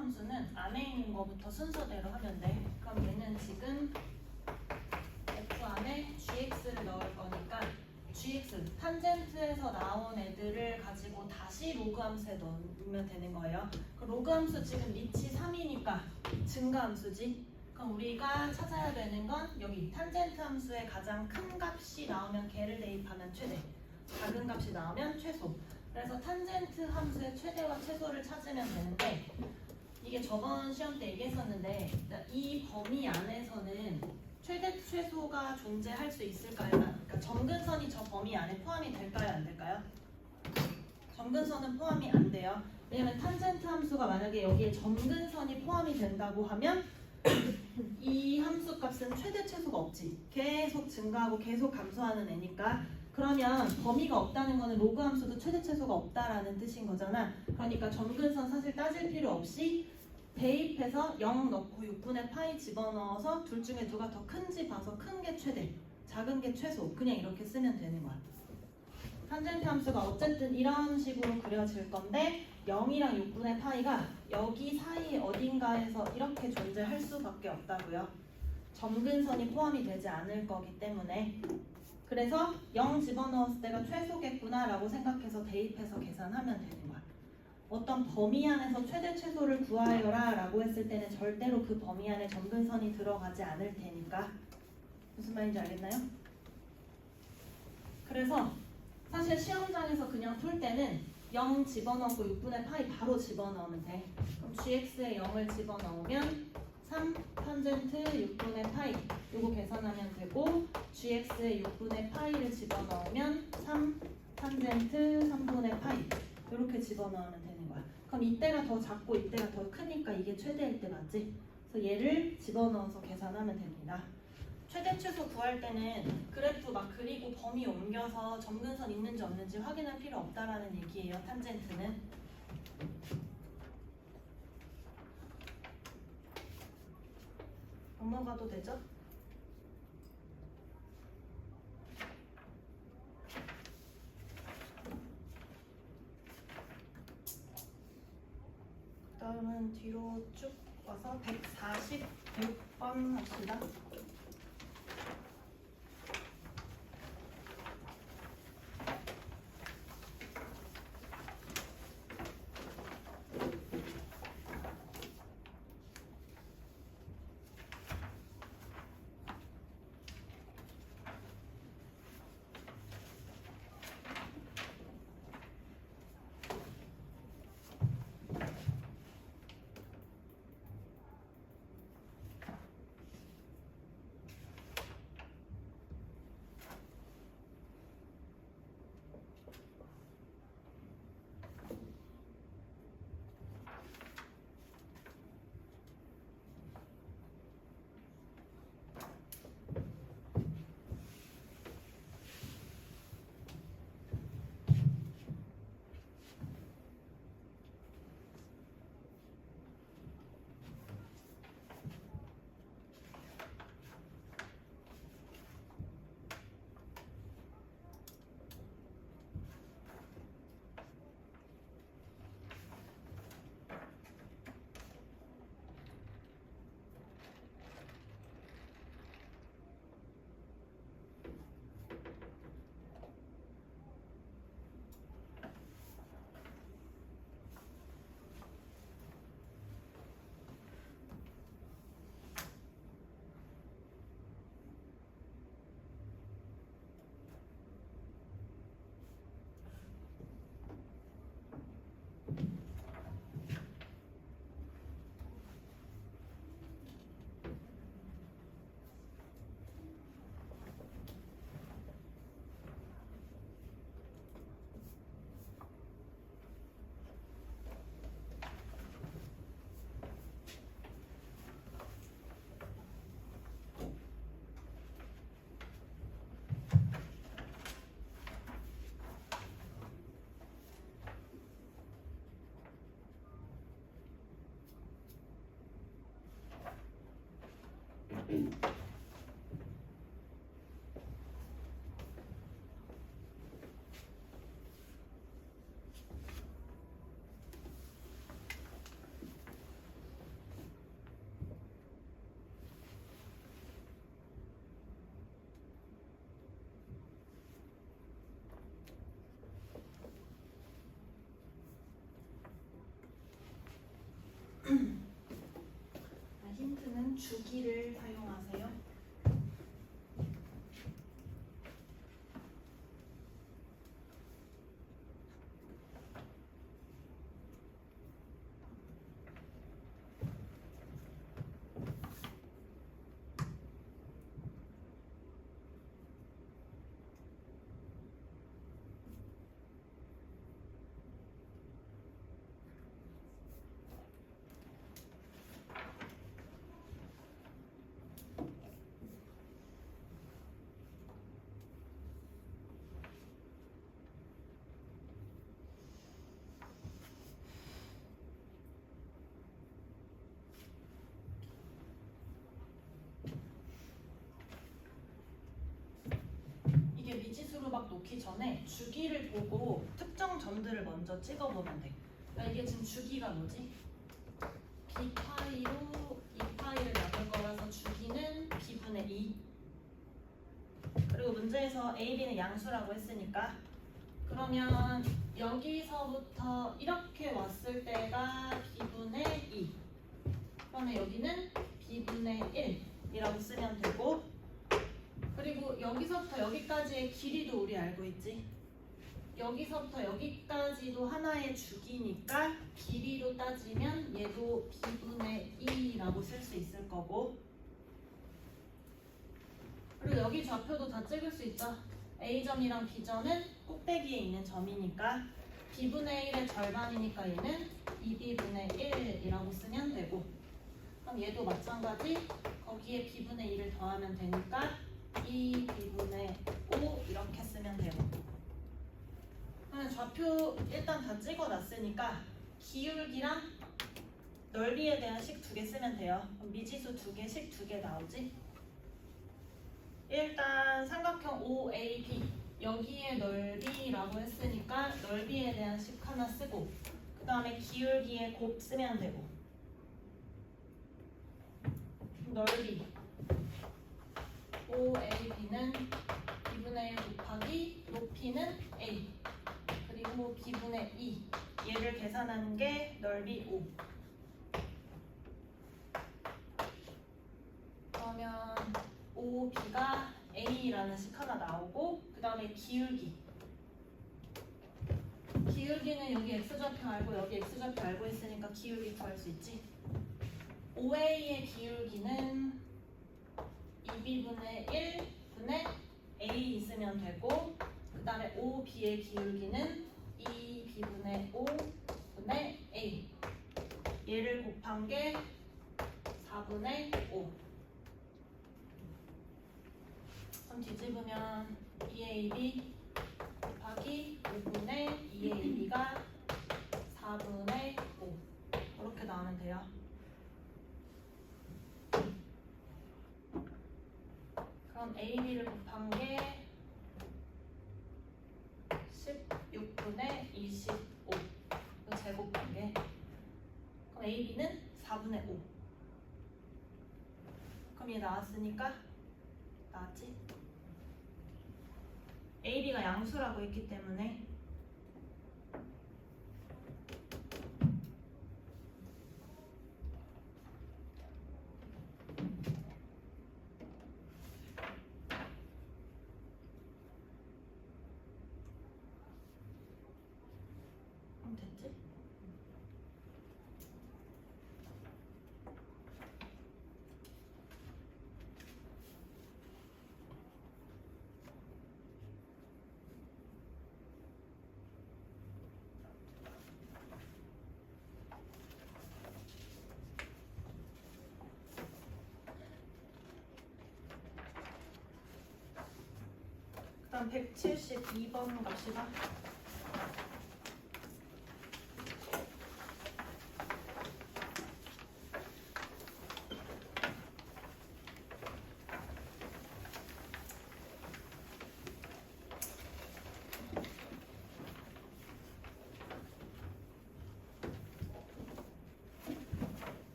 함수는 안에 있는 거부터 순서대로 하면 돼. 그럼 얘는 지금 f 안에 gx를 넣을 거니까 gx, 탄젠트에서 나온 애들을 가지고 다시 로그 함수에 넣으면 되는 거예요. 그 로그 함수 지금 리치 3이니까 증가 함수지. 그럼 우리가 찾아야 되는 건 여기 탄젠트 함수의 가장 큰 값이 나오면 걔를 대입하면 최대, 작은 값이 나오면 최소. 그래서 탄젠트 함수의 최대와 최소를 찾으면 되는데, 이게 저번 시험 때 얘기했었는데 이 범위 안에서는 최대 최소가 존재할 수 있을까요? 그러니까 점근선이 저 범위 안에 포함이 될까요? 안 될까요? 점근선은 포함이 안 돼요. 왜냐면 탄젠트 함수가 만약에 여기에 점근선이 포함이 된다고 하면 이 함수 값은 최대 최소가 없지. 계속 증가하고 계속 감소하는 애니까. 그러면 범위가 없다는 거는 로그 함수도 최대 최소가 없다라는 뜻인 거잖아. 그러니까 점근선 사실 따질 필요 없이 대입해서 0 넣고 6분의 파이 집어넣어서 둘 중에 누가 더 큰지 봐서 큰 게 최대, 작은 게 최소, 그냥 이렇게 쓰면 되는 거야. 탄젠트 함수가 어쨌든 이런 식으로 그려질 건데 0이랑 6분의 파이가 여기 사이 어딘가에서 이렇게 존재할 수밖에 없다고요. 점근선이 포함이 되지 않을 거기 때문에. 그래서 0 집어넣었을 때가 최소겠구나 라고 생각해서 대입해서 계산하면 되는 거야. 어떤 범위 안에서 최대 최소를 구하여라 라고 했을 때는 절대로 그 범위 안에 점근선이 들어가지 않을 테니까. 무슨 말인지 알겠나요? 그래서 사실 시험장에서 그냥 풀 때는 0 집어넣고 6분의 파이 바로 집어넣으면 돼. 그럼 gx에 0을 집어넣으면 3 탄젠트 6분의 파이 요거 계산하면 되고, gx에 6분의 파이를 집어넣으면 3 탄젠트 3분의 파이 이렇게 집어넣으면 되는 거야. 그럼 이때가 더 작고 이때가 더 크니까 이게 최대일 때 맞지? 그래서 얘를 집어넣어서 계산하면 됩니다. 최대 최소 구할 때는 그래프 막 그리고 범위 옮겨서 점근선 있는지 없는지 확인할 필요 없다라는 얘기예요. 탄젠트는. 넘어가도 되죠? 다음은 뒤로 쭉 와서 146번 합시다. 힌트는 주기를 사용하세요. 이게 미지수로 막 놓기 전에 주기를 보고 특정 점들을 먼저 찍어보면 돼. 그러니까 이게 지금 주기가 뭐지? b파이로 2파이를 나눌 거라서 주기는 b분의 2. 그리고 문제에서 a, b는 양수라고 했으니까 그러면 여기서부터 이렇게 왔을 때가 b분의 2. 그러면 여기는 b분의 1이라고 쓰면 되고, 그리고 여기서부터 여기까지의 길이도 우리 알고 있지? 여기서부터 여기까지도 하나의 주기니까 길이로 따지면 얘도 b분의 2라고 쓸 수 있을 거고, 그리고 여기 좌표도 다 찍을 수 있죠? A점이랑 B점은 꼭대기에 있는 점이니까 b분의 1의 절반이니까 얘는 2b분의 1이라고 쓰면 되고, 그럼 얘도 마찬가지 거기에 b분의 2를 더하면 되니까 2b분의 5 이렇게 쓰면 되고, 그러면 좌표 일단 다 찍어놨으니까 기울기랑 넓이에 대한 식 2개 쓰면 돼요. 그럼 미지수 2개, 식 2개 나오지? 일단 삼각형 OAB 여기에 넓이라고 했으니까 넓이에 대한 식 하나 쓰고, 그 다음에 기울기에 곱 쓰면 되고, 넓이 OAB는 b분의 1 곱하기 높이는 A 그리고 b분의 2 얘를 계산하는 게 넓이 5. 그러면 OB가 A라는 식 하나 나오고, 그 다음에 기울기는 여기 x좌표 알고 여기 x좌표 알고 있으니까 기울기 구할 수 있지. OA의 기울기는 2b분의 1분의 A 있으면 되고, 그 다음에 OB의 기울기는 2b분의 5분의 A 얘를 곱한 게 4분의 5. 그럼 뒤집으면 2AB 곱하기 5분의 2AB가 4분의 5 이렇게 나오면 돼요. 그럼 AB를 곱한 게 16분의 25 제곱한 게, 그럼 AB는 4분의 5. 그럼 얘 나왔으니까 나왔지? AB가 양수라고 했기 때문에 됐지? 그다음 172번 갑시다.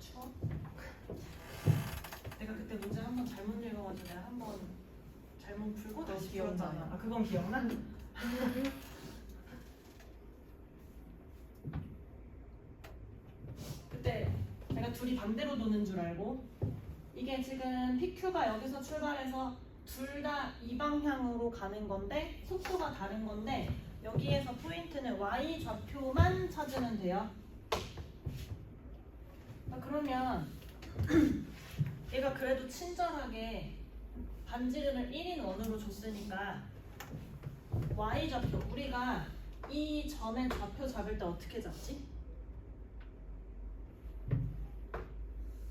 추워? 내가 그때 문제 한번 잘못 읽어가지고 내가 한번 잘못 풀고 다시 풀었잖아. 아 그건 기억나? 그때 내가 둘이 반대로 도는 줄 알고 이게 지금 PQ가 여기서 출발해서 둘 다 이 방향으로 가는 건데 속도가 다른 건데 여기에서 포인트는 Y 좌표만 찾으면 돼요. 그러면 얘가 그래도 친절하게 반지름을 1인 원으로 줬으니까 Y 좌표 우리가 이 점의 좌표 잡을 때 어떻게 잡지?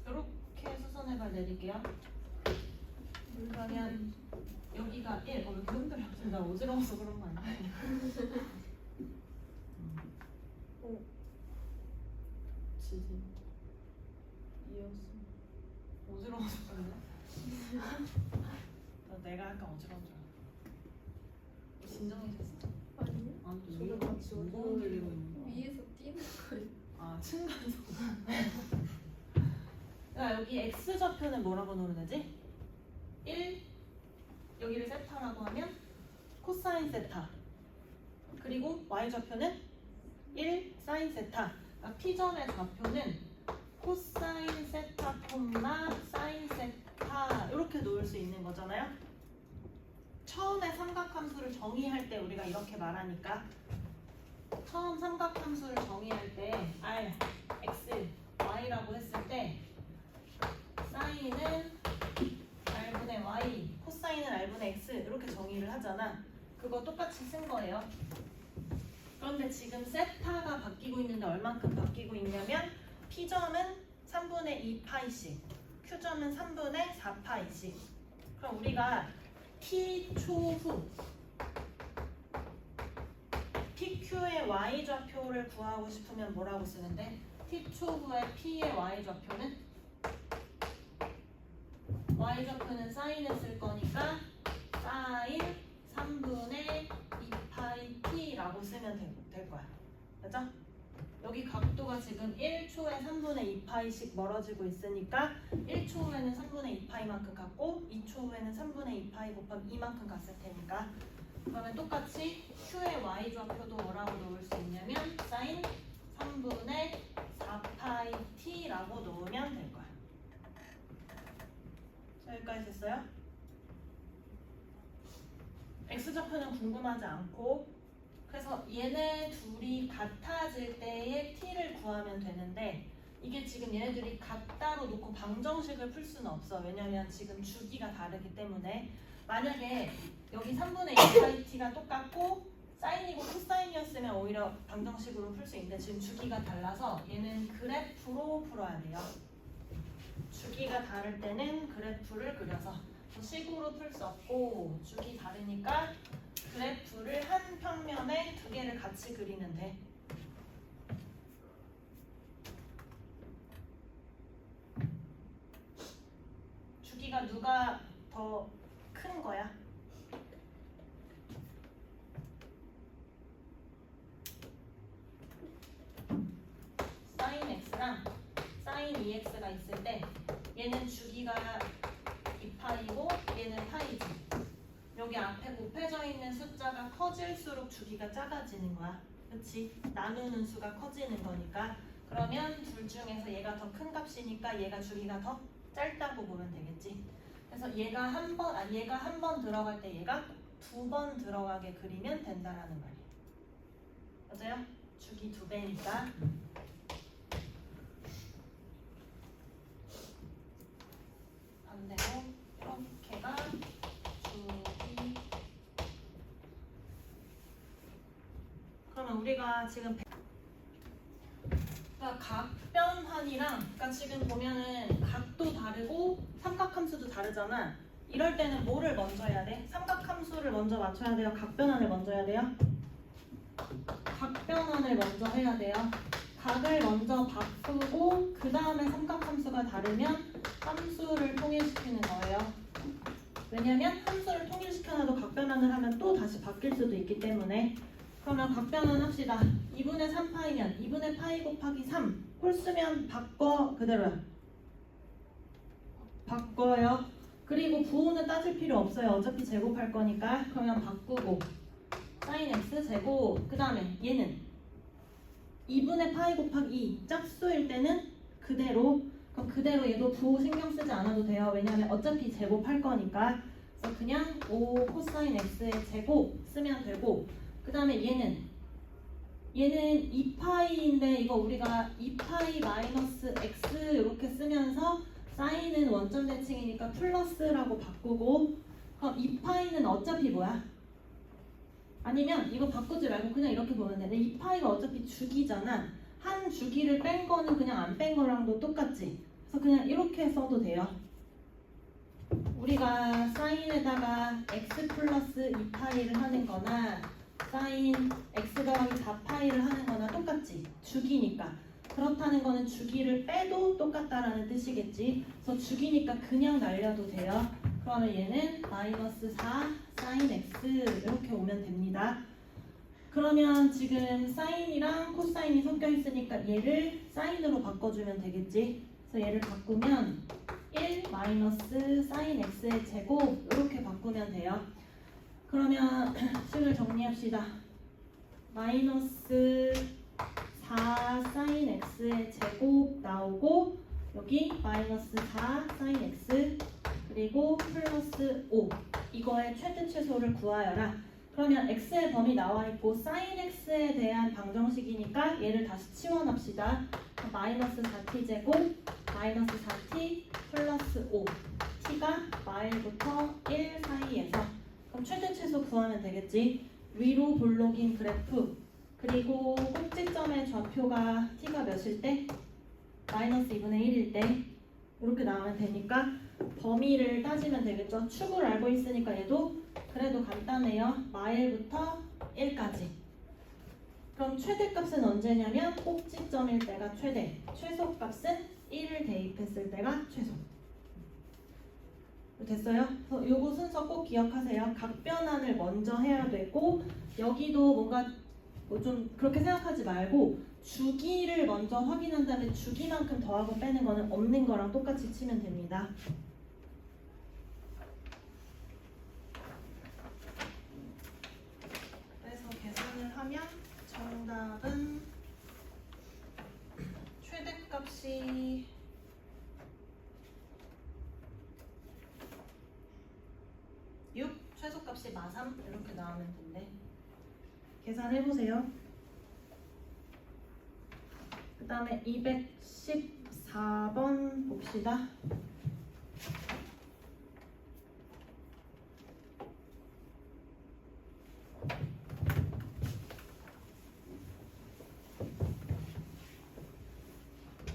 이렇게 수선해봐 내릴게요. 그러면 여기가 1. 왜 이렇게 흔들려? 나 어지러워서 그런 거 아니야? 지진 이었어. 어지러워서 그런데? 내가 약간 어지러운 줄 알았어. 진정해졌어? 아니요. 아니 저도 같이 무거운 들리고 있는 거. 위에서 뛰는 거예요. 아 층간소음. 야 여기 x 좌표는 뭐라고 놓으면 되지? 1 여기를 세타라고 하면 코사인 세타 그리고 y 좌표는 1 사인 세타. 그러니까 P점의 좌표는 코사인 세타 콤마 사인 세타 이렇게 놓을 수 있는 거잖아요. 처음에 삼각함수를 정의할 때 우리가 이렇게 말하니까 처음 삼각함수를 정의할 때 R, X, Y라고 했을 때 사인은 R분의 Y, 코사인은 R분의 X 이렇게 정의를 하잖아. 그거 똑같이 쓴 거예요. 그런데 지금 세타가 바뀌고 있는데 얼만큼 바뀌고 있냐면 P점은 3분의 2파이씩 Q점은 3분의 4파이씩. 그럼 우리가 T 초후 PQ의 Y 좌표를 구하고 싶으면 뭐라고 쓰는데 T 초후의 P의 Y 좌표는 Y 좌표는 사인을 쓸 거니까 사인 3분의 2파이 T라고 쓰면 될 거야. 그죠? 여기 각도가 지금 1초에 3분의 2파이씩 멀어지고 있으니까 1초 후에는 3분의 2파이만큼 갔고 2초 후에는 3분의 2파이 곱하기 2만큼 갔을 테니까 그러면 똑같이 Q의 Y 좌표도 뭐라고 놓을 수 있냐면 사인 3분의 4파이 T라고 놓으면 될 거야. 자, 여기까지 됐어요? X좌표는 궁금하지 않고 그래서 얘네 둘이 같아질 때의 T를 구하면 되는데 이게 지금 얘네들이 같다로 놓고 방정식을 풀 수는 없어. 왜냐면 지금 주기가 다르기 때문에 만약에 여기 3분의 2파이 T가 똑같고 사인이고 코사인이었으면 오히려 방정식으로 풀 수 있는데 지금 주기가 달라서 얘는 그래프로 풀어야 돼요. 주기가 다를 때는 그래프를 그려서 식으로 풀 수 없고 주기 다르니까 그래프를 한 평면에 두 개를 같이 그리면 돼. 주기가 누가 더 큰 거야? 사인 x랑 사인 2x가 있을 때 얘는 주기가 2파이고 얘는 파이지. 여기 앞에 곱해져 있는 숫자가 커질수록 주기가 작아지는 거야. 그치? 나누는 수가 커지는 거니까. 그러면 둘 중에서 얘가 더 큰 값이니까 얘가 주기가 더 짧다고 보면 되겠지. 그래서 얘가 한 번 들어갈 때 얘가 2번 들어가게 그리면 된다라는 말이에요. 맞아요? 주기 2배니까. 반대로 이렇게가 주기. 그러면 우리가 지금 각변환이랑 그러니까 지금 보면은 각도 다르고 삼각함수도 다르잖아. 이럴 때는 뭐를 먼저 해야 돼? 삼각함수를 먼저 맞춰야 돼요? 각변환을 먼저 해야 돼요? 각변환을 먼저 해야 돼요. 각을 먼저 바꾸고 그 다음에 삼각함수가 다르면 함수를 통일시키는 거예요. 왜냐면 함수를 통일시켜놔도 각변환을 하면 또 다시 바뀔 수도 있기 때문에 그러면 각변환 합시다. 2분의 3파이면 2분의 파이 곱하기 3 홀수면 바꿔 그대로야. 바꿔요. 그리고 부호는 따질 필요 없어요. 어차피 제곱할 거니까. 그러면 바꾸고 sin x 제곱. 그 다음에 얘는 2분의 파이 곱하기 2 짝수일 때는 그대로. 그럼 그대로 얘도 부호 신경 쓰지 않아도 돼요. 왜냐하면 어차피 제곱할 거니까. 그래서 그냥 5 코사인 x의 제곱 쓰면 되고, 그 다음에 얘는 2파이인데 이거 우리가 2파이 마이너스 x 이렇게 쓰면서 사인은 원점 대칭이니까 플러스라고 바꾸고, 그럼 2파이는 어차피 뭐야? 아니면 이거 바꾸지 말고 그냥 이렇게 보면 돼. 2파이가 어차피 주기잖아. 한 주기를 뺀 거는 그냥 안 뺀 거랑도 똑같지. 그래서 그냥 이렇게 써도 돼요. 우리가 사인에다가 x 플러스 2파이를 하는 거나 사인 x 더하기 4파이를 하는 거나 똑같지. 주기니까. 그렇다는 거는 주기를 빼도 똑같다라는 뜻이겠지. 그래서 주기니까 그냥 날려도 돼요. 그러면 얘는 마이너스 4 사인 x 이렇게 오면 됩니다. 그러면 지금 사인이랑 코사인이 섞여 있으니까 얘를 사인으로 바꿔주면 되겠지. 그래서 얘를 바꾸면 1 마이너스 사인 x의 제곱 이렇게 바꾸면 돼요. 그러면 식을 정리합시다. 마이너스 4 사인 x의 제곱 나오고 여기 마이너스 4 사인 x 그리고 플러스 5 이거의 최대 최소를 구하여라. 그러면 x의 범위 나와 있고 사인 x에 대한 방정식이니까 얘를 다시 치환합시다. 마이너스 4t 제곱 마이너스 4t 플러스 5 t가 마일부터 1 사이에서 그럼 최대 최소 구하면 되겠지. 위로 볼록인 그래프 그리고 꼭지점의 좌표가 t가 몇일 때? 마이너스 2분의 1일 때 이렇게 나오면 되니까 범위를 따지면 되겠죠. 축을 알고 있으니까 얘도 그래도 간단해요. 마일부터 1까지. 그럼 최대값은 언제냐면 꼭지점일 때가 최대, 최소값은 1을 대입했을 때가 최소. 됐어요? 그래서 요거 순서 꼭 기억하세요. 각변환을 먼저 해야 되고 여기도 뭔가 뭐 좀 그렇게 생각하지 말고 주기를 먼저 확인한 다음에 주기만큼 더하고 빼는 거는 없는 거랑 똑같이 치면 됩니다. 그래서 계산을 하면 정답은 최대값이 6, 최소값이 마3 이렇게 나오면 된대. 계산해보세요. 그 다음에 214번 봅시다.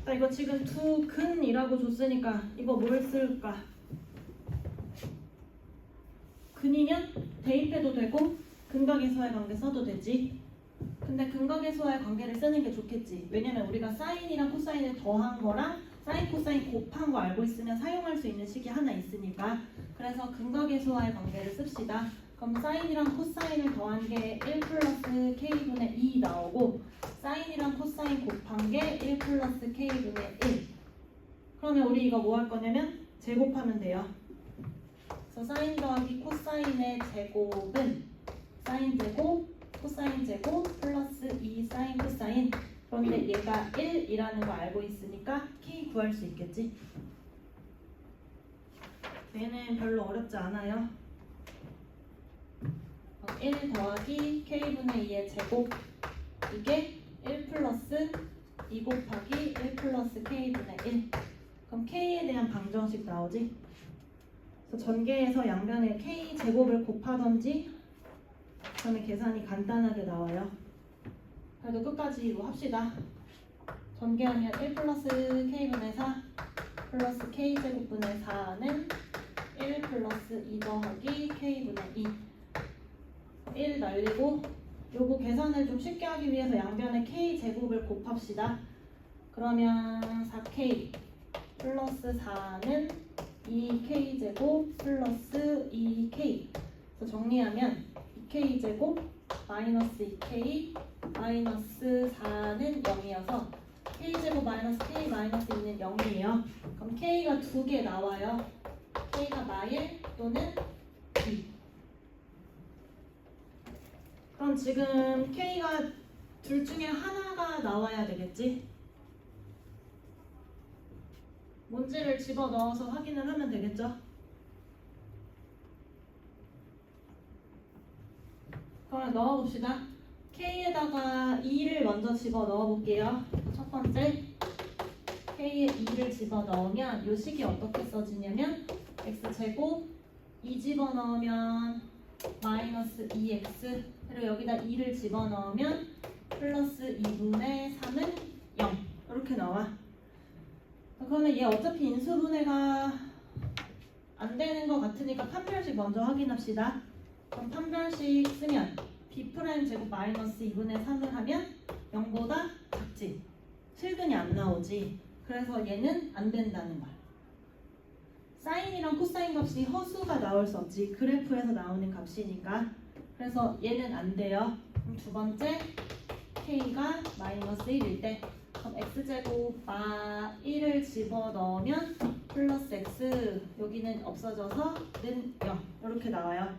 자, 이거 지금 두 근이라고 줬으니까 이거 뭘 쓸까? 근이면 대입해도 되고 근각에서의 관계 써도 되지. 근데 근각에서의 관계를 쓰는 게 좋겠지. 왜냐면 우리가 사인이랑 코사인을 더한 거랑 사인 코사인 곱한 거 알고 있으면 사용할 수 있는 식이 하나 있으니까. 그래서 근각에서의 관계를 씁시다. 그럼 사인이랑 코사인을 더한 게 1 플러스 k분의 2 나오고 사인이랑 코사인 곱한 게 1 플러스 k분의 1. 그러면 우리 이거 뭐 할 거냐면 제곱하면 돼요. 그래서 사인 더하기 코사인의 제곱은 사인 제곱 코사인 제곱 플러스 2 사인 코사인. 그런데 얘가 1이라는 거 알고 있으니까 k 구할 수 있겠지. 얘는 별로 어렵지 않아요. 1 더하기 k분의 2의 제곱 이게 1 플러스 2 곱하기 1 플러스 k분의 1. 그럼 k에 대한 방정식 나오지. 그래서 전개해서 양변에 k 제곱을 곱하던지 그러면 계산이 간단하게 나와요. 그래도 끝까지 이거 합시다. 전개하면 1 플러스 k분의 4 플러스 k 제곱분의 4는 1 플러스 2 더하기 k분의 2 1 날리고 요거 계산을 좀 쉽게 하기 위해서 양변에 k 제곱을 곱합시다. 그러면 4k 플러스 4는 2k 제곱 플러스 2k. 그래서 정리하면 2k 제곱 마이너스 2k 마이너스 4는 0이어서 k제곱 마이너스 k 마이너스 2는 0이에요. 그럼 k가 두 개 나와요. k가 마일 또는 2. 그럼 지금 k가 둘 중에 하나가 나와야 되겠지? 뭔지를 집어넣어서 확인을 하면 되겠죠? 그럼 넣어봅시다. k에다가 2를 먼저 집어넣어 볼게요. 첫 번째 k에 2를 집어넣으면 이 식이 어떻게 써지냐면 x제곱 2 집어넣으면 마이너스 2x 그리고 여기다 2를 집어넣으면 플러스 2분의 3은 0 이렇게 나와. 그러면 얘 어차피 인수분해가 안 되는 것 같으니까 판별식 먼저 확인합시다. 그럼 판별식 쓰면 b' 제곱 마이너스 2분의 3을 하면 0보다 작지. 실근이 안 나오지. 그래서 얘는 안 된다는 거야. 사인이랑 코사인 값이 허수가 나올 수 없지. 그래프에서 나오는 값이니까. 그래서 얘는 안 돼요. 그럼 두 번째 k가 마이너스 1일 때 그럼 x제곱 마 1을 집어넣으면 플러스 x 여기는 없어져서 는 0 이렇게 나와요.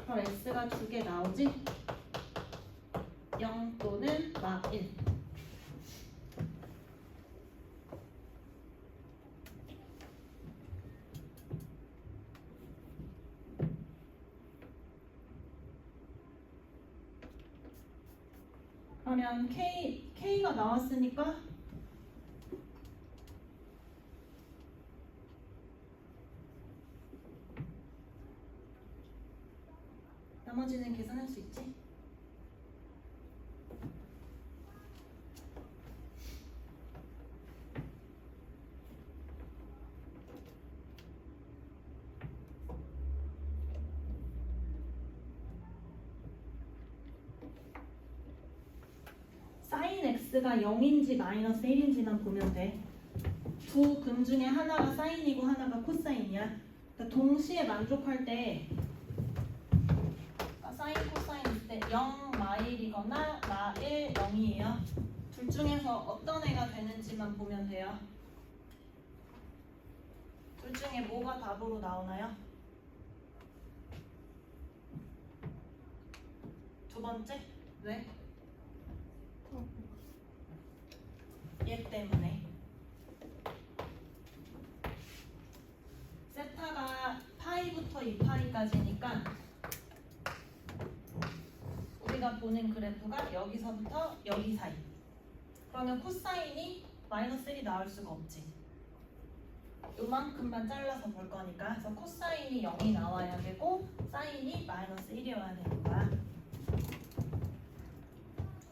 그럼 x가 두 개 나오지? 0 또는 마 1. 그러면 k가 나왔으니까 나머지는 계산할 수 있지? 사인 x가 0인지 마이너스 1인지만 보면 돼. 두 근 중에 하나가 사인이고 하나가 코사인이야. 그러니까 동시에 만족할 때 사인 코사인 때 0 마일이거나 마1 0이에요. 둘 중에서 어떤 애가 되는지만 보면 돼요. 둘 중에 뭐가 답으로 나오나요? 두 번째? 왜? 얘 때문에. 세타가 파이부터 2파이까지니까 우리가 보는 그래프가 여기서부터 여기 사이. 그러면 코사인이 마이너스 1이 나올 수가 없지. 요만큼만 잘라서 볼 거니까. 그래서 코사인이 0이 나와야 되고 사인이 마이너스 1이어야 되는 거야.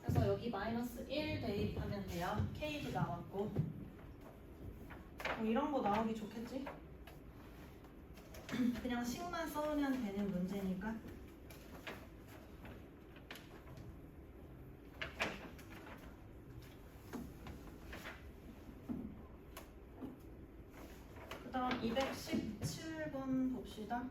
그래서 여기 마이너스 1 대입하면 돼요. K도 나왔고. 이런 거 나오기 좋겠지? 그냥 식만 써면 되는 문제니까. 그 다음 217번 봅시다.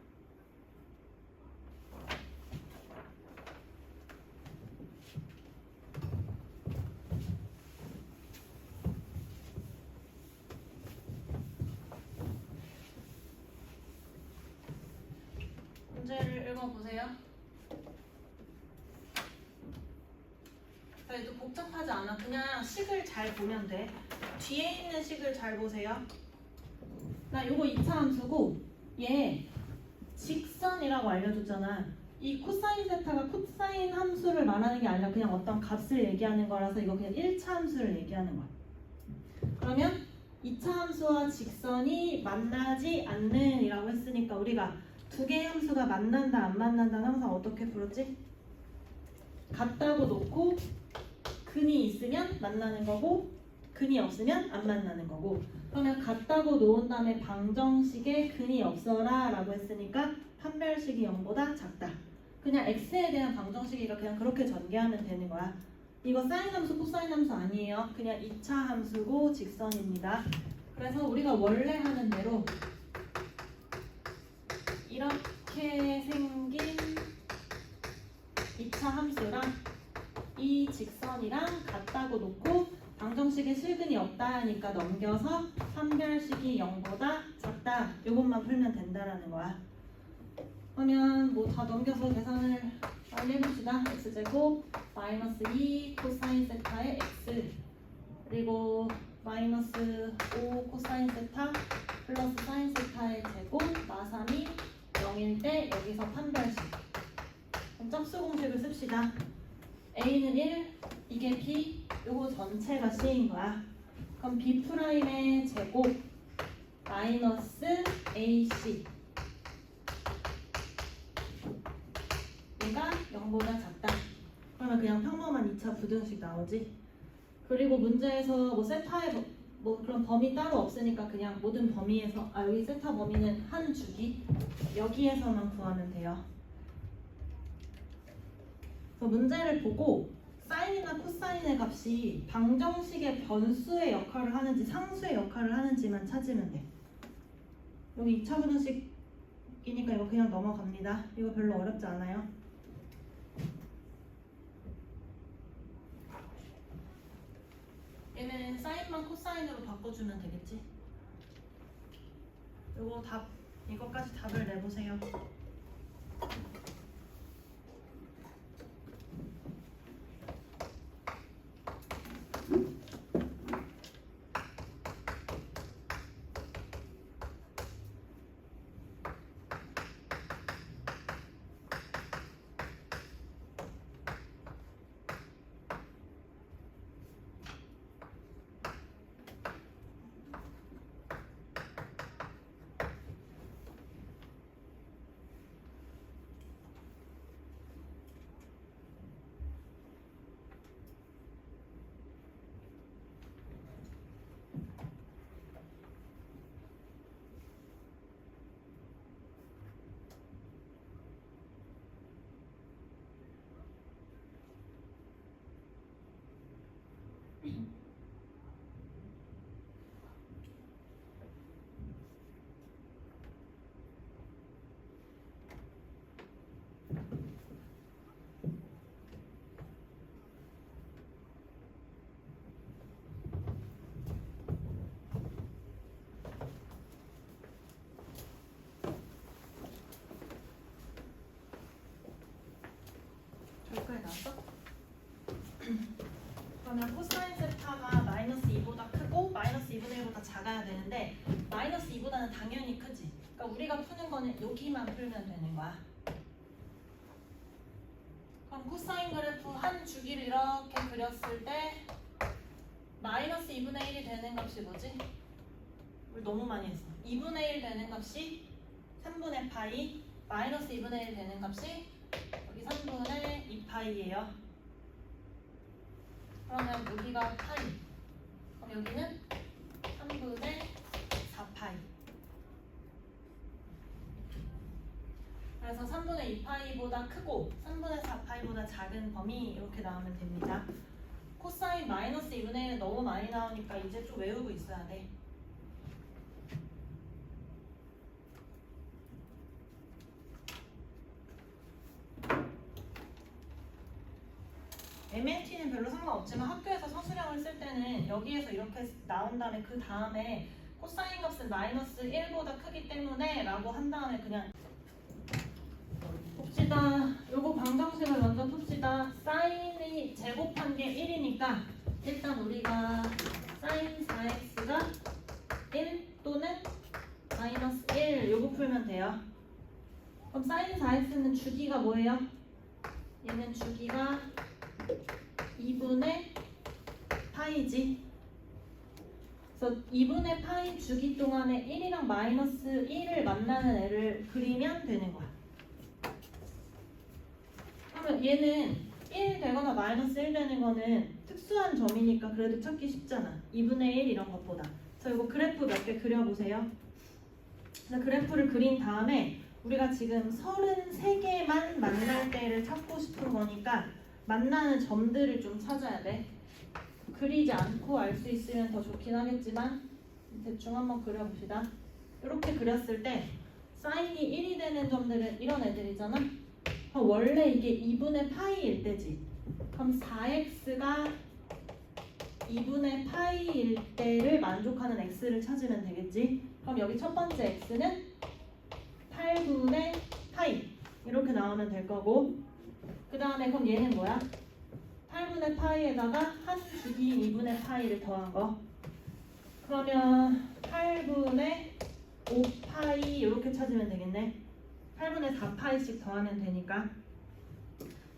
문제를 읽어보세요. 그래도 복잡하지 않아. 그냥 식을 잘 보면 돼. 뒤에 있는 식을 잘 보세요. 나 요거 2차 함수고 얘 직선이라고 알려줬잖아. 이 코사인 세타가 코사인 함수를 말하는 게 아니라 그냥 어떤 값을 얘기하는 거라서 이거 그냥 1차 함수를 얘기하는 거야. 그러면 2차 함수와 직선이 만나지 않는 이라고 했으니까 우리가 두 개의 함수가 만난다 안 만난다는 항상 어떻게 풀었지? 같다고 놓고 근이 있으면 만나는 거고 근이 없으면 안 만나는 거고. 그러면 같다고 놓은 다음에 방정식에 근이 없어라 라고 했으니까 판별식이 0보다 작다. 그냥 x에 대한 방정식이가 그냥 그렇게 전개하면 되는 거야. 이거 사인 함수 코사인 함수 아니에요. 그냥 2차 함수고 직선입니다. 그래서 우리가 원래 하는 대로 이렇게 생긴 2차 세타 함수랑 이 직선이랑 같다고 놓고 방정식에 실근이 없다 하니까 넘겨서 판별식이 0보다 작다. 이것만 풀면 된다라는 거야. 그러면 뭐 다 넘겨서 계산을 빨리 해봅시다. x제곱 마이너스 2 코사인 세타의 x 그리고 마이너스 5 코사인 세타 플러스 사인 세타의 제곱 마삼이 0일 때 여기서 판별식. 그럼 짝수 공식을 씁시다. a는 1, 이게 b, 요거 전체가 c인 거야. 그럼 b 프라임의 제곱 마이너스 ac 얘가 0보다 작다. 그러면 그냥 평범한 2차 부등식 나오지. 그리고 문제에서 뭐 세타의 뭐 그런 범위 따로 없으니까 그냥 모든 범위에서 여기 세타 범위는 한 주기 여기에서만 구하면 돼요. 그래서 문제를 보고 사인이나 코사인의 값이 방정식의 변수의 역할을 하는지 상수의 역할을 하는지만 찾으면 돼. 여기 2차 부등식이니까 이거 그냥 넘어갑니다. 이거 별로 어렵지 않아요. 얘는 사인만 코사인으로 바꿔주면 되겠지. 요거 답, 이거까지 답을 내보세요. 여기까지 나왔어? 그러면 코사인 세타가 마이너스 2보다 크고 마이너스 2분의 1보다 작아야 되는데 마이너스 2보다는 당연히 크지. 그러니까 우리가 푸는 거는 여기만 풀면 되는 거야. 그럼 코사인 그래프 한 주기를 이렇게 그렸을 때 마이너스 2분의 1이 되는 값이 뭐지? 우리 너무 많이 했어. 2분의 1 되는 값이 3분의 파이, 마이너스 2분의 1 되는 값이 여기 3분의 2파이예요. 그러면 여기가 파이. 그럼 여기는 3분의 4파이. 그래서 3분의 2파이보다 크고 3분의 4파이보다 작은 범위 이렇게 나오면 됩니다. 코사인 마이너스 2분의 1은 너무 많이 나오니까 이제 좀 외우고 있어야 돼. MNT는 별로 상관없지만 학교에서 서술형을 쓸 때는 여기에서 이렇게 나온 다음에 그 다음에 코사인 값은 마이너스 1보다 크기 때문에 라고 한 다음에 그냥 봅시다. 요거 방정식을 먼저 풉시다. 사인이 제곱한 게 1이니까 일단 우리가 사인 4x가 1 또는 마이너스 1 요거 풀면 돼요. 그럼 사인 4x는 주기가 뭐예요? 얘는 주기가 2분의 파이지. 그래서 2분의 파이 주기 동안에 1이랑 마이너스 1을 만나는 애를 그리면 되는 거야. 그러면 얘는 1 되거나 마이너스 1 되는 거는 특수한 점이니까 그래도 찾기 쉽잖아. 2분의 1 이런 것보다. 그래서 이거 그래프 몇 개 그려보세요. 그래서 그래프를 그린 다음에 우리가 지금 33개만 만날 때를 찾고 싶은 거니까 만나는 점들을 좀 찾아야 돼. 그리지 않고 알 수 있으면 더 좋긴 하겠지만 대충 한번 그려봅시다. 이렇게 그렸을 때 사인이 1이 되는 점들은 이런 애들이잖아. 그럼 원래 이게 2분의 파이일 때지. 그럼 4x가 2분의 파이일 때를 만족하는 x를 찾으면 되겠지. 그럼 여기 첫 번째 x는 8분의 파이 이렇게 나오면 될 거고, 그 다음에 그럼 얘는 뭐야? 8분의 파이에다가 한 주기인 2분의 파이를 더한 거. 그러면 8분의 5파이 이렇게 찾으면 되겠네. 8분의 4파이씩 더하면 되니까.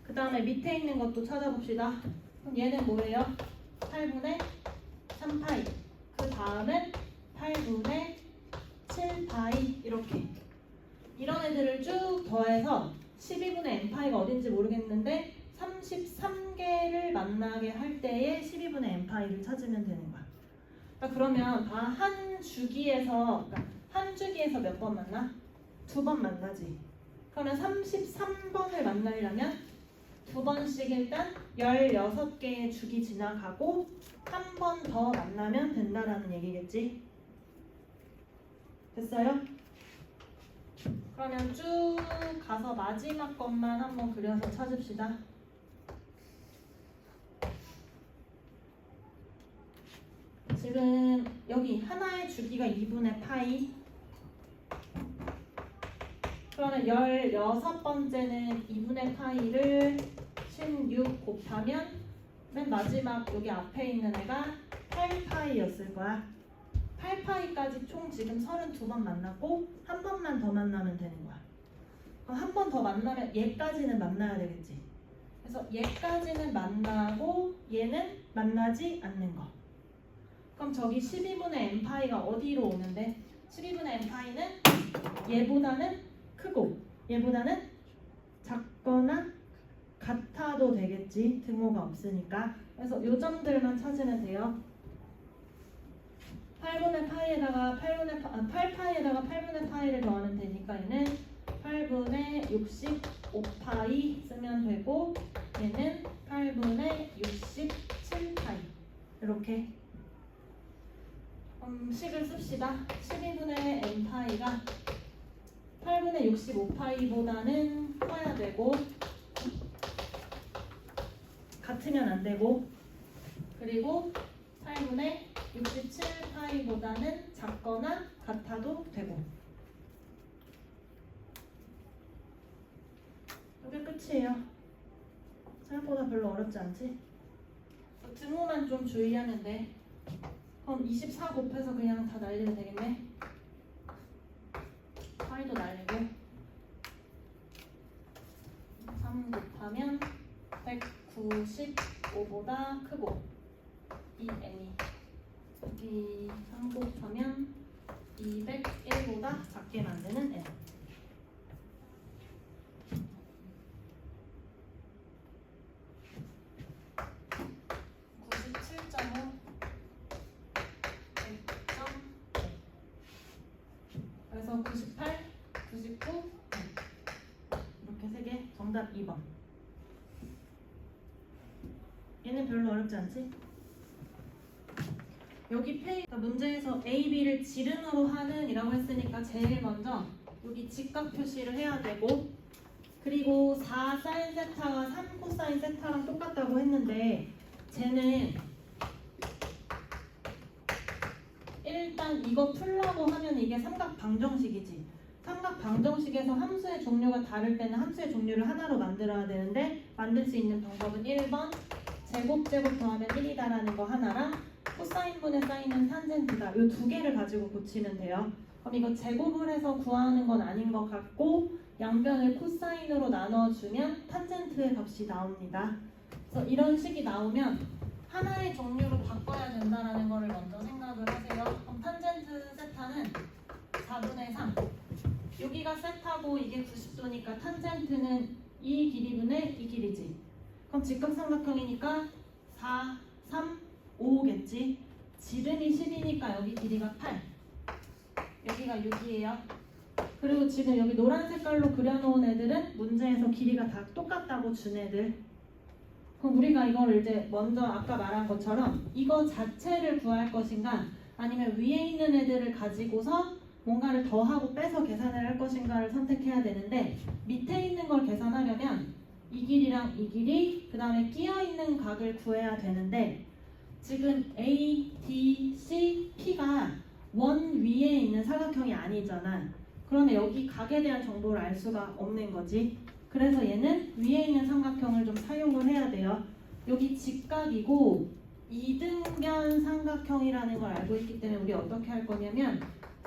그 다음에 밑에 있는 것도 찾아봅시다. 그럼 얘는 뭐예요? 8분의 3파이. 그 다음은 8분의 7파이 이렇게. 이런 애들을 쭉 더해서 12분의 n파이가 어딘지 모르겠는데 33개를 만나게 할 때에 12분의 n파이를 찾으면 되는 거야. 그러면 한 주기에서 몇 번 만나? 2번 만나지. 그러면 33번을 만나려면 2번씩 일단 16개의 주기 지나가고 한 번 더 만나면 된다라는 얘기겠지. 됐어요? 그러면 쭉 가서 마지막 것만 한번 그려서 찾읍시다. 지금 여기 하나의 주기가 2분의 파이. 그러면 16번째는 2분의 파이를 16 곱하면 맨 마지막 여기 앞에 있는 애가 8파이였을 거야. 8파이까지 총 지금 32번 만났고 한 번만 더 만나면 되는 거야. 그럼 한 번 더 만나면 얘까지는 만나야 되겠지. 그래서 얘까지는 만나고 얘는 만나지 않는 거. 그럼 저기 12분의 n파이가 어디로 오는데? 12분의 n파이는 얘보다는 크고 얘보다는 작거나 같아도 되겠지. 등호가 없으니까. 그래서 요 점들만 찾으면 돼요. 8분의 파이에다가 8파이에다가 8분의 파이를 더하면 되니까 얘는 8분의 65파이 쓰면 되고 얘는 8분의 67파이 이렇게 식을 씁시다. 12분의 n파이가 8분의 65파이보다는 커야 되고 같으면 안 되고, 그리고 8분의 67파이보다는 작거나 같아도 되고. 이게 끝이에요. 생각보다 별로 어렵지 않지? 등호만 좀 주의하면 돼. 그럼 24 곱해서 그냥 다 날리면 되겠네. 파이도 날리고 3 곱하면 195보다 크고 이 n이 여기 3 곱하면 201보다 작게 만드는 n. 그래서 98, 99 이렇게 3개. 정답 2번. 얘는 별로 어렵지 않지? 여기 문제에서 A, B를 지름으로 하는 이라고 했으니까 제일 먼저 여기 직각 표시를 해야 되고, 그리고 4 사인 세타가 3 코사인 세타랑 똑같다고 했는데 쟤는 일단 이거 풀라고 하면 이게 삼각 방정식이지. 삼각 방정식에서 함수의 종류가 다를 때는 함수의 종류를 하나로 만들어야 되는데 만들 수 있는 방법은 1번 제곱 더하면 1이다라는 거 하나랑 코사인분의 사인은 탄젠트다. 이 두 개를 가지고 고치면 돼요. 그럼 이거 제곱을 해서 구하는 건 아닌 것 같고 양변을 코사인으로 나눠주면 탄젠트의 값이 나옵니다. 그래서 이런 식이 나오면 하나의 종류로 바꿔야 된다는 거를 먼저 생각을 하세요. 그럼 탄젠트 세타는 4분의 3. 여기가 세타고 이게 90도니까 탄젠트는 이 길이분의 이 길이지. 그럼 직각삼각형이니까 4, 3, 5겠지. 지름이 10이니까 여기 길이가 8. 여기가 6이에요. 그리고 지금 여기 노란 색깔로 그려놓은 애들은 문제에서 길이가 다 똑같다고 준 애들. 그럼 우리가 이걸 이제 먼저 아까 말한 것처럼 이거 자체를 구할 것인가 아니면 위에 있는 애들을 가지고서 뭔가를 더하고 빼서 계산을 할 것인가를 선택해야 되는데 밑에 있는 걸 계산하려면 이 길이랑 이 길이 그 다음에 끼어있는 각을 구해야 되는데 지금 A, D, C, P가 원 위에 있는 사각형이 아니잖아. 그러면 여기 각에 대한 정보를 알 수가 없는 거지. 그래서 얘는 위에 있는 삼각형을 좀 사용을 해야 돼요. 여기 직각이고 이등변 삼각형이라는 걸 알고 있기 때문에 우리 어떻게 할 거냐면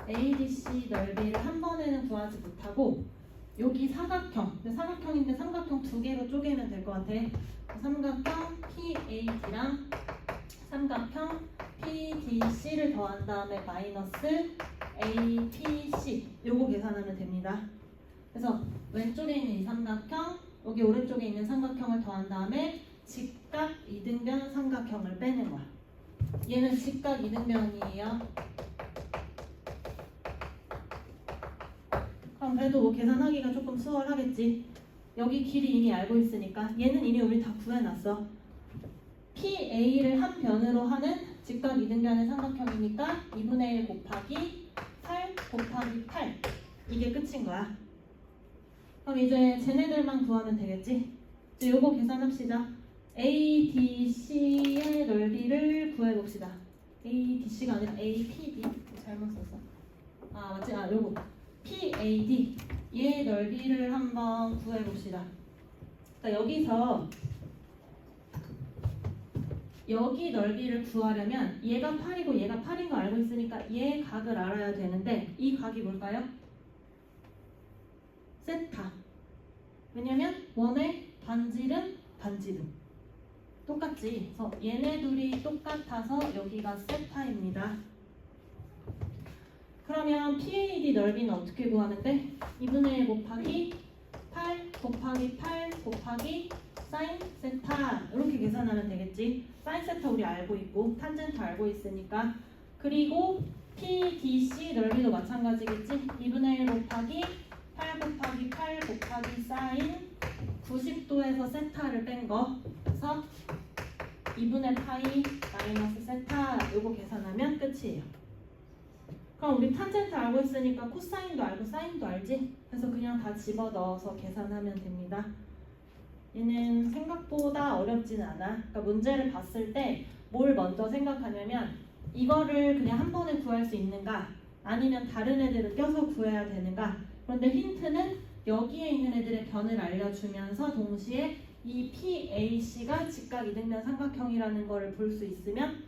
ADC 넓이를 한 번에는 구하지 못하고 여기 사각형, 사각형인데 삼각형 두 개로 쪼개면 될 것 같아. 삼각형 PAD랑 삼각형 PDC를 더한 다음에 마이너스 APC 요거 계산하면 됩니다. 그래서 왼쪽에 있는 이 삼각형, 여기 오른쪽에 있는 삼각형을 더한 다음에 직각 이등변 삼각형을 빼는 거야. 얘는 직각 이등변이에요. 그럼 그래도 뭐 계산하기가 조금 수월하겠지. 여기 길이 이미 알고 있으니까 얘는 이미 우리 다 구해놨어. PA를 한 변으로 하는 직각 이등변의 삼각형이니까 2분의 1 곱하기 8 곱하기 8 이게 끝인 거야. 그럼 이제 쟤네들만 구하면 되겠지. 이제 요거 계산합시다. ADC의 넓이를 구해봅시다. ADC가 아니라 APD 잘못 썼어. 아 맞지? 아 요거 PAD 얘의 넓이를 한번 구해봅시다. 그러니까 여기서 여기 넓이를 구하려면 얘가 8이고 얘가 8인 거 알고 있으니까 얘 각을 알아야 되는데 이 각이 뭘까요? 세타. 왜냐면 원의 반지름 똑같지. 그래서 얘네 둘이 똑같아서 여기가 세타입니다. 그러면 PAD 넓이는 어떻게 구하면 돼? 2분의 1 곱하기 8 곱하기 8 곱하기 사인 세타 이렇게 계산하면 되겠지. 사인 세타 우리 알고 있고 탄젠트 알고 있으니까. 그리고 PDC 넓이도 마찬가지겠지. 2분의 1 곱하기 8 곱하기 8 곱하기 사인 90도에서 세타를 뺀 거. 그래서 2분의 파이 마이너스 세타 요거 계산하면 끝이에요. 그럼 우리 탄젠트 알고 있으니까 코사인도 알고 사인도 알지? 그래서 그냥 다 집어넣어서 계산하면 됩니다. 얘는 생각보다 어렵진 않아. 그러니까 문제를 봤을 때 뭘 먼저 생각하냐면 이거를 그냥 한 번에 구할 수 있는가 아니면 다른 애들을 껴서 구해야 되는가. 그런데 힌트는 여기에 있는 애들의 변을 알려주면서 동시에 이 PAC가 직각 이등변 삼각형이라는 거를 볼 수 있으면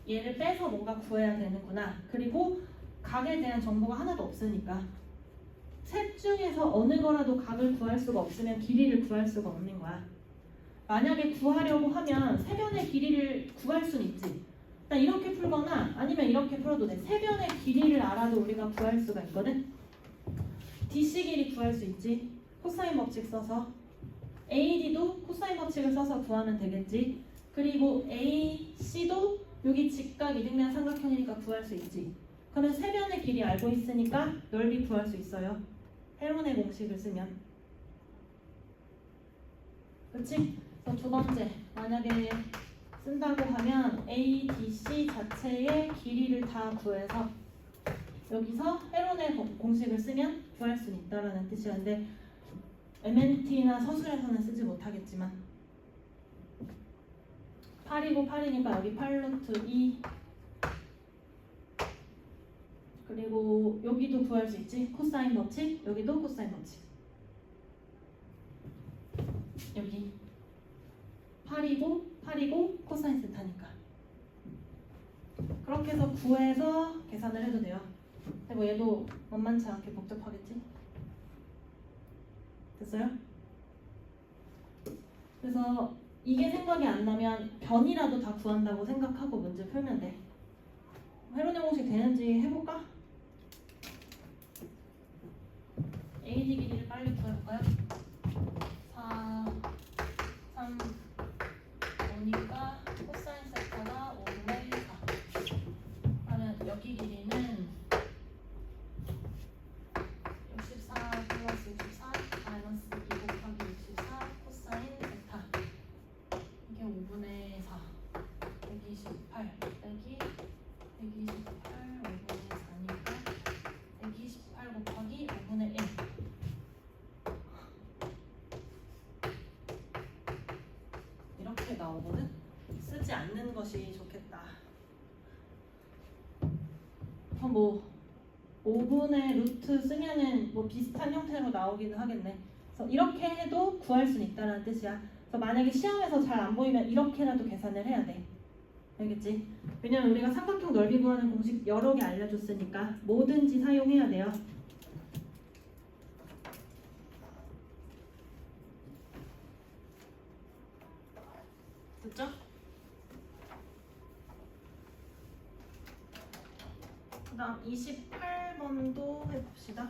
얘를 빼서 뭔가 구해야 되는구나. 그리고 각에 대한 정보가 하나도 없으니까 셋 중에서 어느 거라도 각을 구할 수가 없으면 길이를 구할 수가 없는 거야. 만약에 구하려고 하면 세 변의 길이를 구할 수는 있지. 일단 이렇게 풀거나 아니면 이렇게 풀어도 돼. 세 변의 길이를 알아도 우리가 구할 수가 있거든. DC 길이 구할 수 있지. 코사인 법칙 써서. AD도 코사인 법칙을 써서 구하면 되겠지. 그리고 AC도 여기 직각 이등변 삼각형이니까 구할 수 있지. 그러면 세 변의 길이 알고 있으니까 넓이 구할 수 있어요. 헤론의 공식을 쓰면. 그렇지? 그래서 두 번째, 만약에 쓴다고 하면 ADC 자체의 길이를 다 구해서 여기서 헤론의 공식을 쓰면 구할 수 있다라는 뜻이야. 근데 MNT나 서술에서는 쓰지 못하겠지만 8이고 8이니까 여기 8루트 2 그리고 여기도 구할 수 있지. 코사인 법칙, 여기도 코사인 법칙. 여기 8이고 코사인 세타니까 그렇게 해서 구해서 계산을 해도 돼요. 근데 뭐 얘도 만만치 않게 복잡하겠지. 됐어요? 그래서 이게 생각이 안 나면 변이라도 다 구한다고 생각하고 문제 풀면 돼. 헤론의 공식 되는지 해볼까? AD 길이를 빨리 구해볼까요? 4, 3, 5니까 코사인 세타가 5분의 4. 그러면 여기 길이는 64 플러스 64 마이너스 2 곱하기 64 코사인 세타. 이게 5분의 4. 128 빼기 128 5분의 4니까 나오거든. 쓰지 않는 것이 좋겠다. 그럼 뭐 5분의 루트 쓰면은 뭐 비슷한 형태로 나오기는 하겠네. 그래서 이렇게 해도 구할 수 있다는 뜻이야. 그래서 만약에 시험에서 잘 안 보이면 이렇게라도 계산을 해야 돼. 알겠지? 왜냐면 우리가 삼각형 넓이 구하는 공식 여러 개 알려줬으니까 뭐든지 사용해야 돼요. 됐죠? 그 다음 28번도 해봅시다.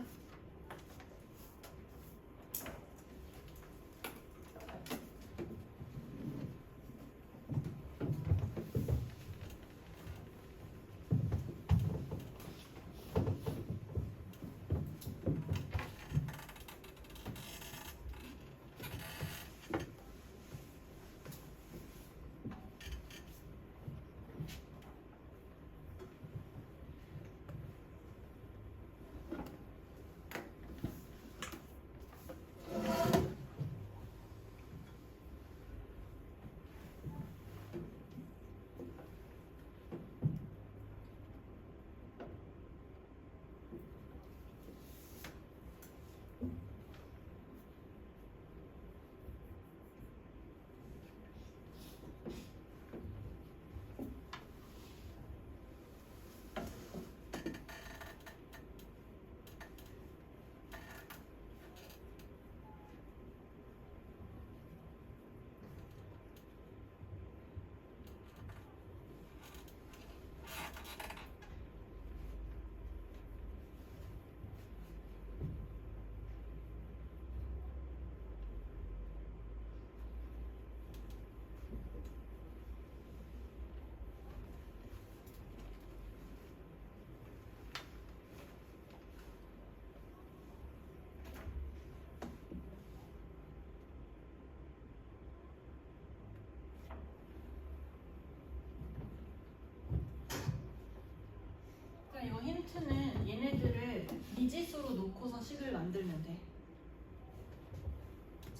이거 힌트는 얘네들을 미지수로 놓고서 식을 만들면 돼.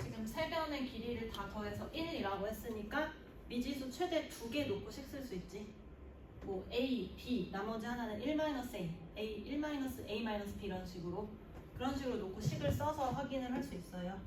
지금 세 변의 길이를 다 더해서 1이라고 했으니까 미지수 최대 2개 놓고 식 쓸 수 있지. 뭐 A, B, 나머지 하나는 1-A, A, 1-A-B 이런 식으로 그런 식으로 놓고 식을 써서 확인을 할 수 있어요.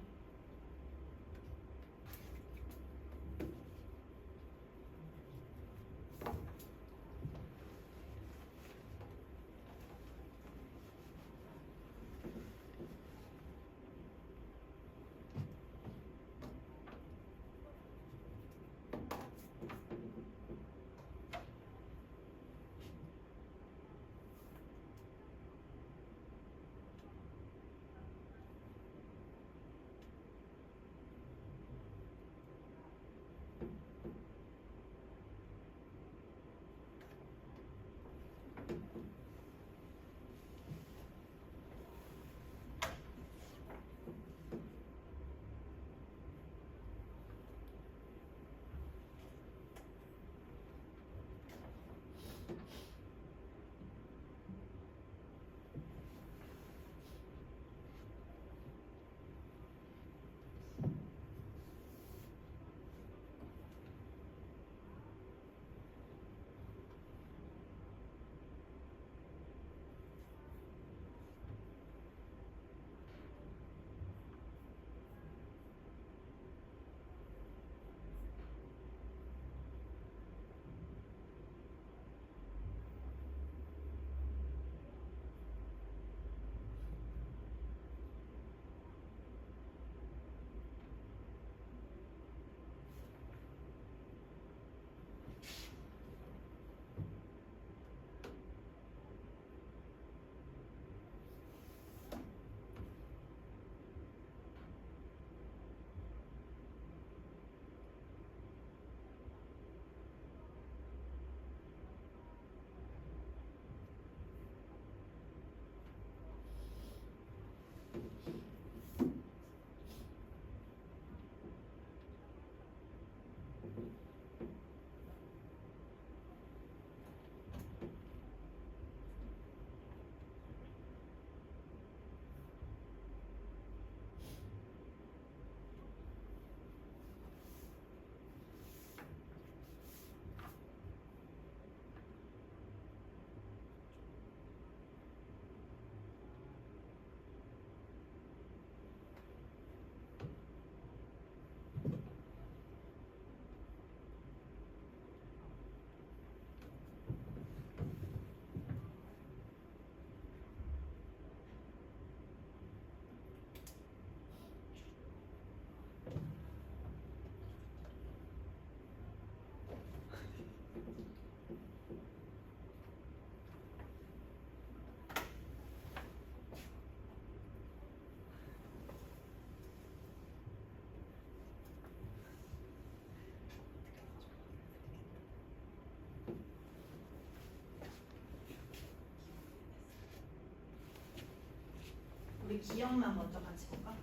우리 기억만 먼저 같이 볼까?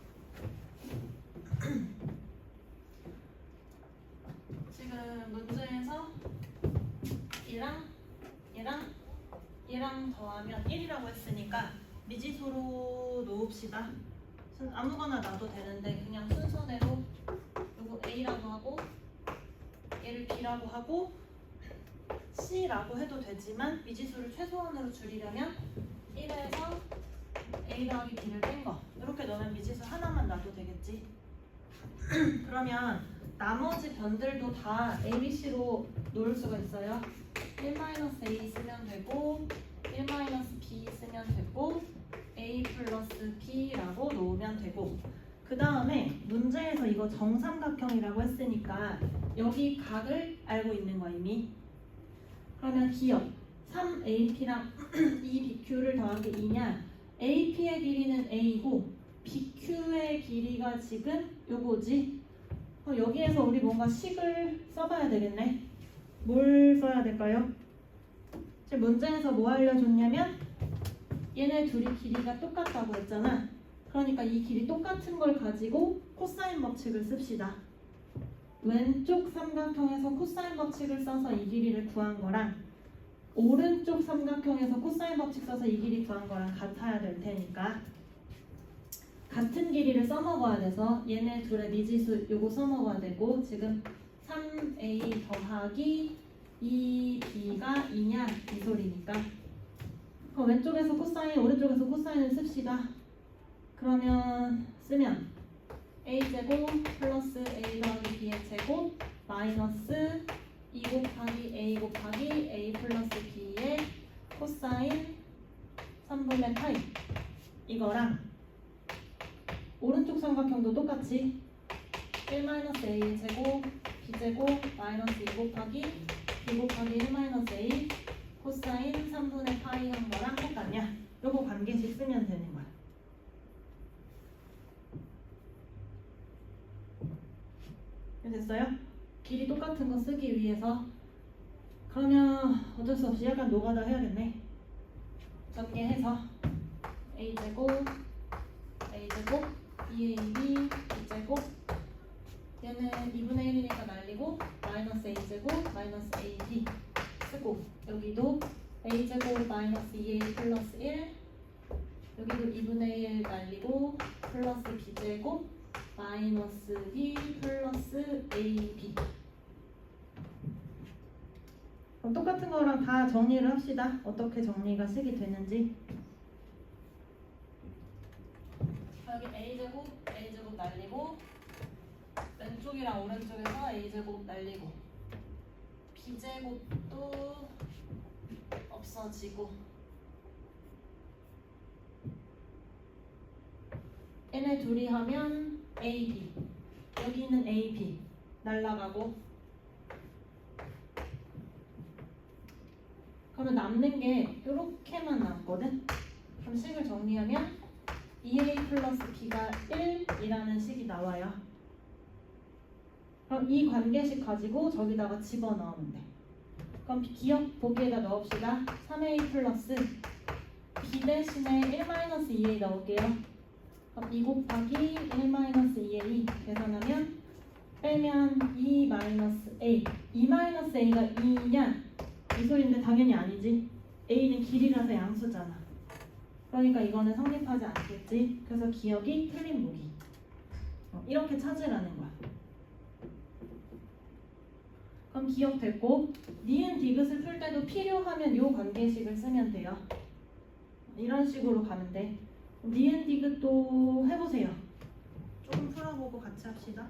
지금 문제에서 얘랑 더하면 1이라고 했으니까 미지수로 놓읍시다. 아무거나 놔도 되는데 그냥 순서대로 요거 A라고 하고 얘를 B라고 하고 C라고 해도 되지만 미지수를 최소한으로 줄이려면 1에서 A 더하기 B를 뺀 거 이렇게 넣으면 미지수 하나만 놔도 되겠지. 그러면 나머지 변들도 다 A, B, C로 놓을 수가 있어요. 1-A 쓰면 되고 1-B 쓰면 되고 A 플러스 B라고 놓으면 되고 그 다음에 문제에서 이거 정삼각형이라고 했으니까 여기 각을 알고 있는 거 이미. 그러면 기억 3AP랑 2BQ를 더하기 2냐 AP의 길이는 A이고 BQ의 길이가 지금 요거지. 여기에서 우리 뭔가 식을 써봐야 되겠네. 뭘 써야 될까요? 지금 문제에서 뭐 알려줬냐면 얘네 둘이 길이가 똑같다고 했잖아. 그러니까 이 길이 똑같은 걸 가지고 코사인 법칙을 씁시다. 왼쪽 삼각형에서 코사인 법칙을 써서 이 길이를 구한 거랑 오른쪽 삼각형에서 코사인 법칙 써서 이 길이 구한 거랑 같아야 될 테니까 같은 길이를 써먹어야 돼서 얘네 둘의 미지수 요거 써먹어야 되고 지금 3A 더하기 2B가 2냐 이 소리니까 그럼 왼쪽에서 코사인 오른쪽에서 코사인을 씁시다. 그러면 쓰면 A제곱 플러스 A 더하기 B의 제곱 마이너스 2 곱하기 A 곱하기 A 플러스 B의 코사인 3분의 파이 이거랑 오른쪽 삼각형도 똑같이 1-A의 제곱 B제곱 마이너스 2 곱하기 B 곱하기 1-A 코사인 3분의 파이 한 거랑 똑같냐? 요거 관계식 쓰면 되는 거야. 됐어요? 길이 똑같은 거 쓰기 위해서 그러면 어쩔 수 없이 약간 노가다 해야겠네. 전개해서 A제곱 A제곱 2AB B제곱 얘는 2분의 1이니까 날리고 마이너스 A제곱 마이너스 AB 쓰고 여기도 A제곱 마이너스 2A 플러스 1 여기도 2분의 1 날리고 플러스 B제곱 마이너스 B 플러스 AB 그럼 똑같은 거랑 다 정리를 합시다. 어떻게 정리가 식이 되는지. 여기 A제곱 날리고 왼쪽이랑 오른쪽에서 A제곱 날리고 B제곱도 없어지고 얘네 둘이 하면 AB 여기는 AB 날라가고 그러면 남는 게 이렇게만 남거든. 그럼 식을 정리하면 2A 플러스 B가 1이라는 식이 나와요. 그럼 이 관계식 가지고 저기다가 집어넣으면 돼. 그럼 기억 보기에다 넣읍시다. 3A 플러스 B 대신에 1-2A 넣을게요. 그럼 2 곱하기 1-2A 계산하면 빼면 2-A 2-A가 2냐? 이 소리인데 당연히 아니지. A는 길이라서 양수잖아. 그러니까 이거는 성립하지 않겠지. 그래서 기억이 틀린 보기. 이렇게 찾으라는 거야. 그럼 기억 됐고 니은 디귿을 풀 때도 필요하면 요 관계식을 쓰면 돼요. 이런 식으로 가면 돼. 니은 디귿도 해보세요. 조금 풀어보고 같이 합시다.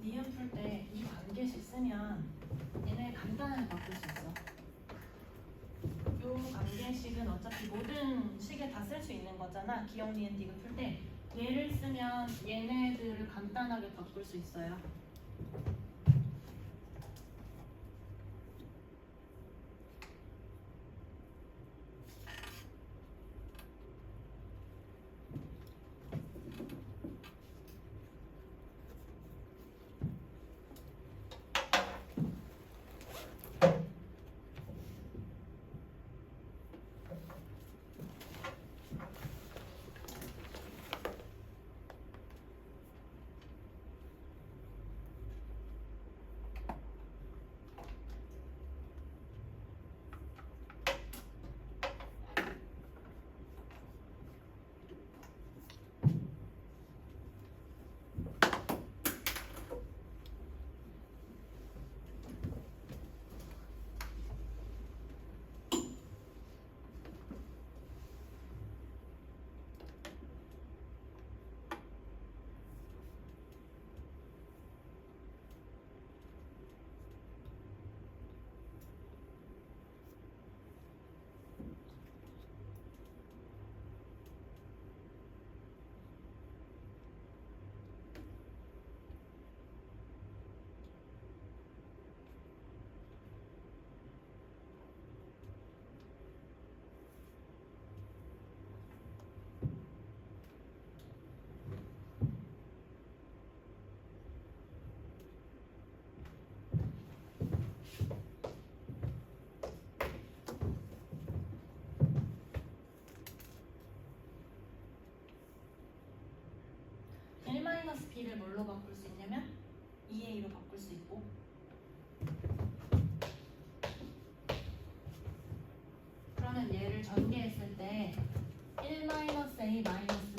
니은 풀 때 이 관계식 쓰면 얘네 간단하게 바꿀 수 있어. 요 관계식은 어차피 모든 식에 다 쓸 수 있는 거잖아. 기억 니은 디귿 풀 때 얘를 쓰면 얘네들을 간단하게 바꿀 수 있어요. B를 뭘로 바꿀 수 있냐면 2A로 바꿀 수 있고, 그러면 얘를 전개했을 때 1-A-B잖아.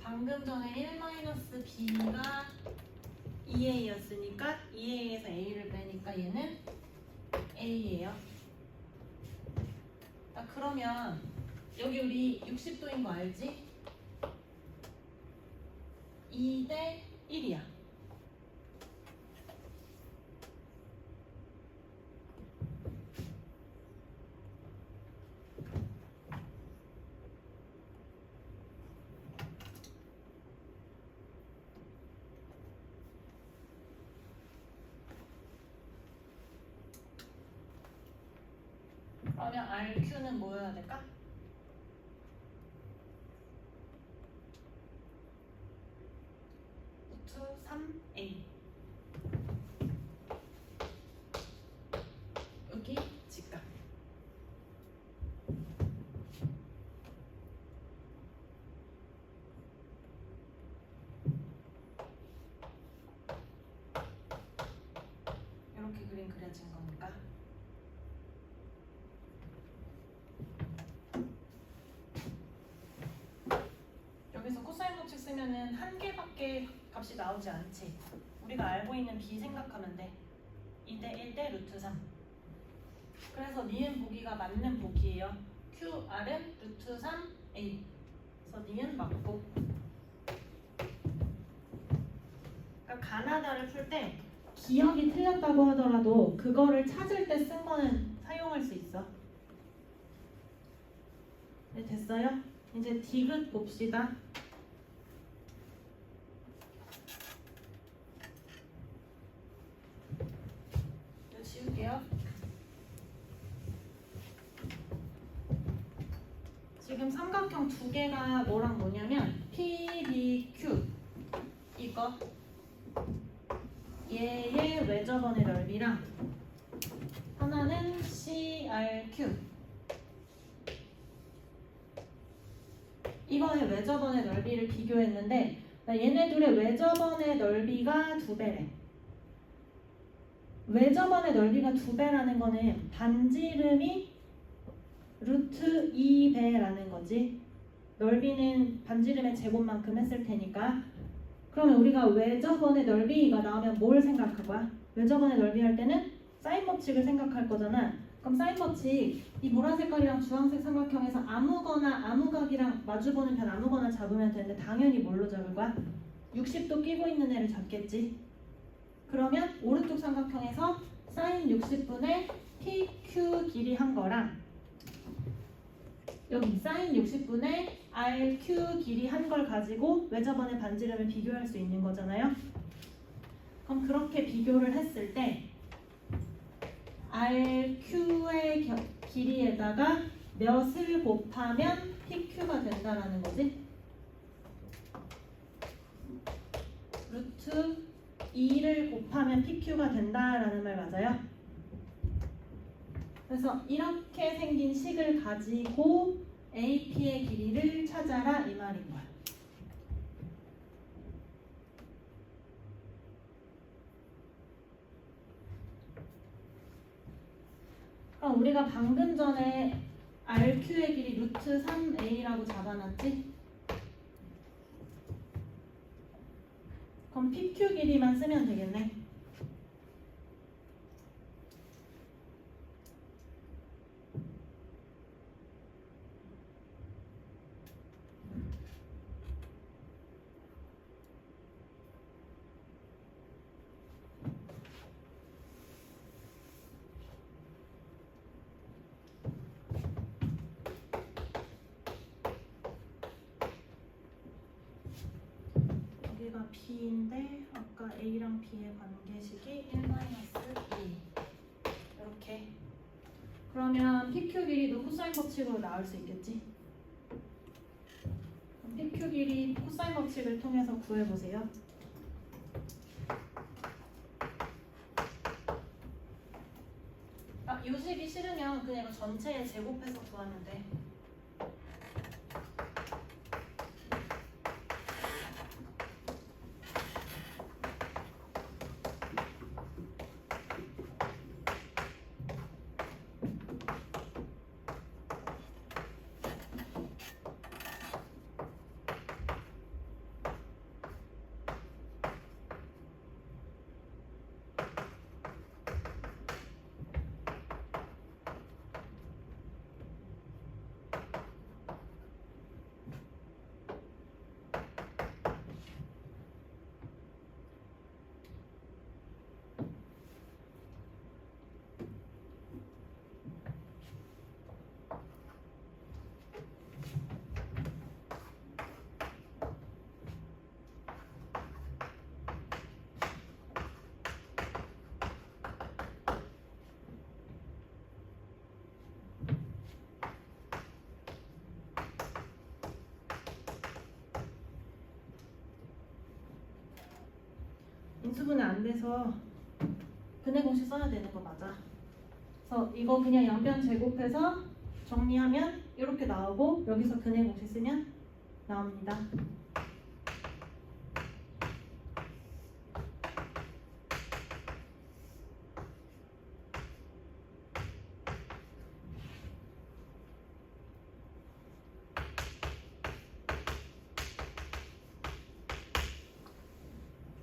방금 전에 1-B가 2A였으니까 2A에서 A를 빼니까 얘는 A예요. 그러면 여기 우리 60도인 거 알지? 2대 1이야. 그러면 RQ는 뭐여야 될까? 루트 3A. 여기 직각. 이렇게 그림 그려진 거니까. 여기서 코사인 법칙 쓰면은 한 개밖에 값이 나오지 않지. 우리가 알고 있는 B 생각하면 돼. 2대 1대 루트 3. 그래서 니은 보기가 맞는 보기예요. QR은 루트 3A. 그래서 니은 맞고. 그러니까 가나다를 풀 때 기억이 틀렸다고 하더라도 그거를 찾을 때 쓴 거는 사용할 수 있어. 네, 됐어요? 이제 디귿 봅시다. 이거 지울게요. 지금 삼각형 두 개가 뭐랑 뭐냐면 PDQ 이거 얘의 외접원의 넓이랑 하나는 CRQ 이거의 외접원의 넓이를 비교했는데 얘네 둘의 외접원의 넓이가 2배래. 외접원의 넓이가 2배라는 거는 반지름이 루트 2배라는 거지. 넓이는 반지름의 제곱만큼 했을 테니까. 그러면 우리가 외접원의 넓이가 나오면 뭘 생각할 거야? 외접원의 넓이 할 때는 사인 법칙을 생각할 거잖아. 그럼 사인 법칙 이 보라 색깔이랑 주황색 삼각형에서 아무거나 아무각이랑 마주보는 편 아무거나 잡으면 되는데 당연히 뭘로 잡을 거야? 60도 끼고 있는 애를 잡겠지. 그러면 오른쪽 삼각형에서 사인 60분의 PQ 길이 한 거랑 여기 사인 60분의 RQ 길이 한 걸 가지고 외접원의 반지름을 비교할 수 있는 거잖아요. 그럼 그렇게 비교를 했을 때 RQ의 길이에다가 몇을 곱하면 PQ가 된다라는 거지? 루트 2를 곱하면 PQ가 된다라는 말 맞아요? 그래서 이렇게 생긴 식을 가지고 AP의 길이를 찾아라 이 말인 거야. 그럼 우리가 방금 전에 RQ의 길이 루트 3A라고 잡아놨지? 그럼 PQ 길이만 쓰면 되겠네. 여기가 B인데 아까 A랑 B의 관계식이 1-2 이렇게. 그러면 PQ 길이도 코사인 법칙으로 나올 수 있겠지? 그럼 PQ 길이 코사인 법칙을 통해서 구해보세요. 이 식이 싫으면 그냥 이거 전체에 제곱해서 구하면 돼. 인수분해 안 돼서 근해 공식 써야 되는 거 맞아. 그래서 이거 그냥 양변 제곱해서 정리하면 이렇게 나오고 여기서 근해 공식 쓰면 나옵니다.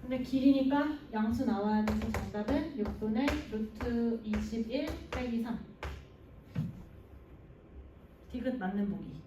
근데 길이니까 양수 나와야 돼서 정답은 6분의 루트 21 빼기 3. 디귿 맞는 보기.